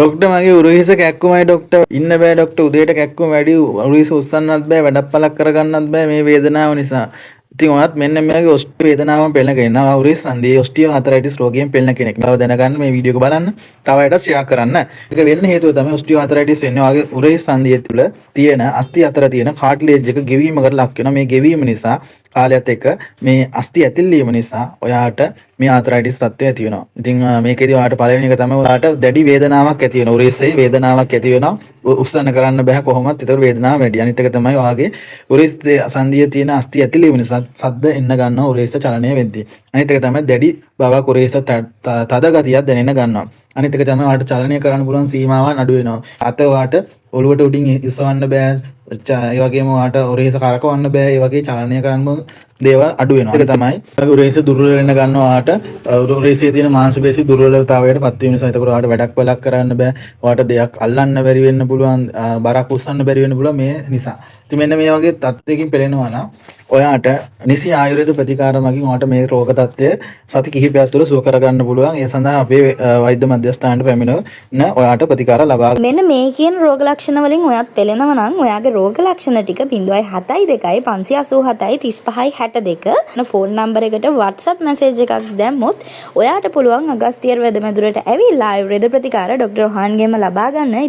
Doctor මගේ උරහිස කැක්කුමයි doctor ඉන්න බෑ ඩොක්ටර් උදේට කැක්කුම වැඩි උරහිස උස්සන්නත් බෑ වැඩක් පළක් කරගන්නත් බෑ මේ වේදනාව නිසා. ඉතින් ඔයත් මෙන්න මේගේ ඔස්ටියෝ වේදනාවම පෙළගෙන ඉන්නවා උරහිස සංධියේ ඔස්ටියෝ ආතරයිටිස් රෝගයෙන් පෙළෙන කෙනෙක්. බව දැනගන්න මේ වීඩියෝ එක බලන්න. තව අයටත් ෂෙයා කරන්න. ඒක වෙන්න හේතුව තමයි ඔස්ටියෝ ආතරයිටිස් වෙන්නේ. ඔයගේ උරහිස සංධිය තුළ තියෙන අස්ථි අතර තියෙන කාට්ලේජ් එක ගෙවීමකට ලක් වෙනවා. මේ ගෙවීම නිසා කාලයත් එක්ක මේ අස්ථි ඇතිල්ලීම නිසා ඔයාට මේ ආතරයිටිස් තත්ත්වය ඇති වෙනවා. ඉතින් මේකේදී ඔයාට පළවෙනි එක තමයි ඔයාට දැඩි වේදනාවක් ඇති වෙනවා. උරහිසේ වේදනාවක් ඇති වෙනවා. උස්සන්න කරන්න බෑ කොහොමවත්. ඒතර වේදනාව වැඩි. අනිත් එක තමයි ඔයාගේ උරහිස් සංධියේ තියෙන අස්ථි ඇතිලීම නිසා සද්ද එන්න ගන්නවා උරහිස චලනය වෙද්දී. අනිත් එක තමයි දැඩි බවක් උරහිස තද ගතියක් දැනෙන්න ගන්නවා. අනිත් එක තමයි ඔයාට චලනය කරන්න පුළුවන් සීමාවන් අඩු වෙනවා. අත ඔයාට ඔළුවට උඩින් ඉස්සවන්න බෑ. ඒ වගේම ඔයාට උරහිස කරකවන්න බෑ. ඒ වගේ චලනය කරන්න දේවල් අඩු වෙනවා. ඒක තමයි උරහිස දුර්වල වෙන්න ගන්නවා. ඔයාට උරහිසේ තියෙන මාංශ පේශි දුර්වලතාවයට පත් වෙන නිසා ඒකට ඔයාට වැඩක් වලක් කරන්න බෑ. ඔයාට දෙයක් අල්ලන්න බැරි වෙන්න පුළුවන්. බරක් උස්සන්න බැරි වෙන්න පුළුවන් මේ නිසා. ඉතින් මෙන්න මේ වගේ තත්ත්වයකින් පෙළෙනවා නම් ඔයාට නිසි ආයුර්වේද ප්‍රතිකාර මගින් ඔයාට මේ රෝග තත්ත්වය සති කිහිපයක් තුළ සුව කරගන්න පුළුවන්. ඒ සඳහා අපේ වෛද්‍ය මධ්‍යස්ථානයට පැමිණෙන්න ඔයාට ප්‍රතිකාර ලබා ගන්න. මෙන්න මේ කියන රෝග ලක්ෂණ වලින් ඔයත් පෙළෙනවා නම් ඔයාගේ රෝග ලක්ෂණ ටික 0.72 587 35 62 ෆෝන් නම්බර් එකට WhatsApp මැසේජ් එකක් දැම්මොත් ඔයාට පුළුවන් අගස්තියර් වැදමැදුරට ඇවිල්ලා ආයුර්වේද ප්‍රතිකාර ඩොක්ටර් රෝහාන්ගෙම ලබා ගන්න.